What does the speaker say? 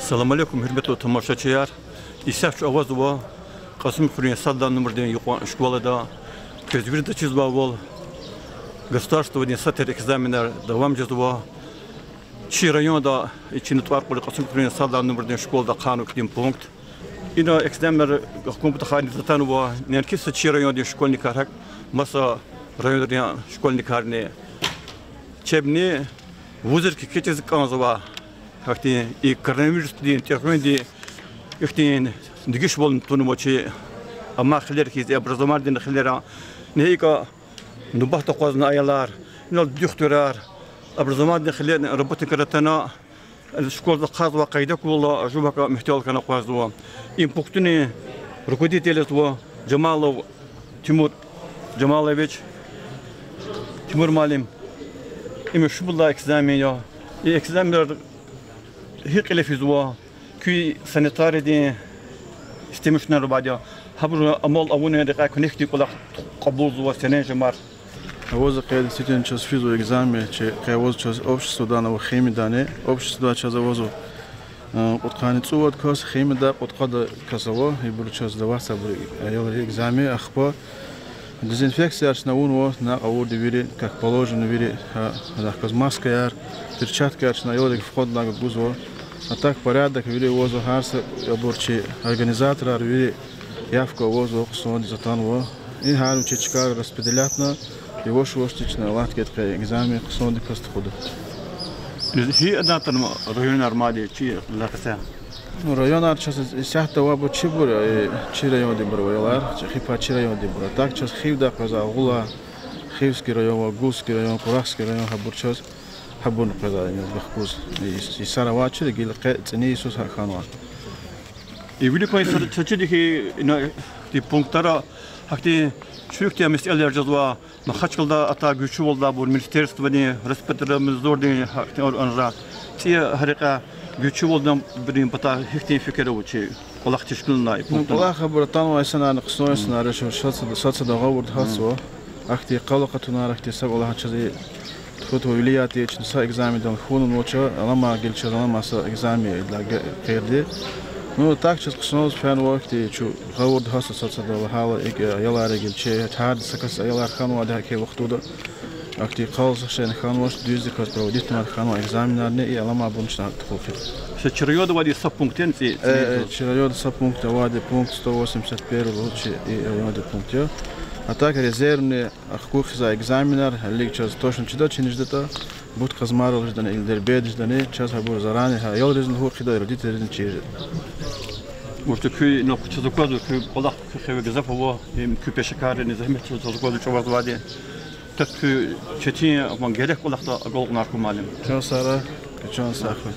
Assalamu alaikum, hürmetli tamашачılar. İsaf avazı Kasım Kur'an Saddan numaradan yukarı şkolada közgürde çizba vol. Государственные сатир экзамены давам жазуа. Чи районда içini tutar kulu Kasım Kur'an Saddan numaradan şkolada kanun kdim punkt. İna экзаменler hukumet xani zatan va nerkis чи rayonda şkolnik hak masa rayonda şkolnik harne. Çebni vuzir ki keçiz kanzava. Hakti ilk koronavirüs diye teknoloji ихтин дигиш болон тунумочи ама хилер киз образование хилера нейка нубахта қозна аялар нол духтурар образование хилер работа каратана школда қазва қайда кулла жубака мехтелкана қозва им пуктуни руководителство Джамалов Тимур Джамалович Тимур Малим им шубла экзамен и экзамен هيك فيزوا كي سانيتاري دي استمشنا رباجا هبر امول اونه دقه كونيكتي كلا قبول زوا سنه جمار Авоза къде ситен час физо екзамен, че къде час общество дана в хеми дане, общество час авозо откани цуват кос хеми да откада касаво и бул час да васа бул екзамен ахпа дезинфекция на уно на аводи вири как положено вири да кос маска яр перчатка на йодик вход на гузо. А так порядок вили возу харса оборчи организатора вили явка возу сон затанво и хару чечка распределятна и вошу воштична латкетка экзамен сон дикаст ходу. Хи адатан район армади чи лакса. Ну район арчас сяхта вабо чибур чи район дибровалар хипа чи район дибро так час хивда каза гула хивский район гулский район курахский район хабурчас حبون قضاء بخصوص يساروا شيء يقول قتني سوس خانوا يقول لك إذا تجد إنه دي بونكتارا حكتي شو كتير مسألة جزوا ما خش كلدا أتا جوشوا ولا بور مينستيرست بني رسبتر مزدور دي حكتي أنرا تي هرقة جوشوا ولا بدين بتا حكتي فكرة وشيء ولا اختشكلنا والله خبر طانوا إنسان عن قصة إنسان عارش شخص ده غور خاصه أختي قلقتنا أختي سب الله هالشيء خطوة ولاياتي إنسان إكزامي دون خونن وشة لما قلت لما سا إكزامي إلا غيردي نو تاكشت قصنوز فان وقتي شو غورد هاسا صدق وحاول يلا رجل شيء هاد سكس يلا خانوا ده كي وقتوده أكتي قالص شيء خانوش دوزي كاس بروديت ما خانوا إكزامي نارني لما بنش نتخوفي شريود وادي سب بونكتين سي شريود سب بونكت وادي بونكت 181 лучше и вадي пунктё. А так резервный ахкух за экзаменар, лиг час точно читать не ждета, будет казмаров ждане или дербед ждане, час хабур заранее, а я резервный хук хида родители резервный чиже. Может күй но час закладу күй полах күй газафово им күй пешакары не захмет час закладу чувак вади. Так күй чети мангелек полах то гол наркомалим. Час сара, час сахар.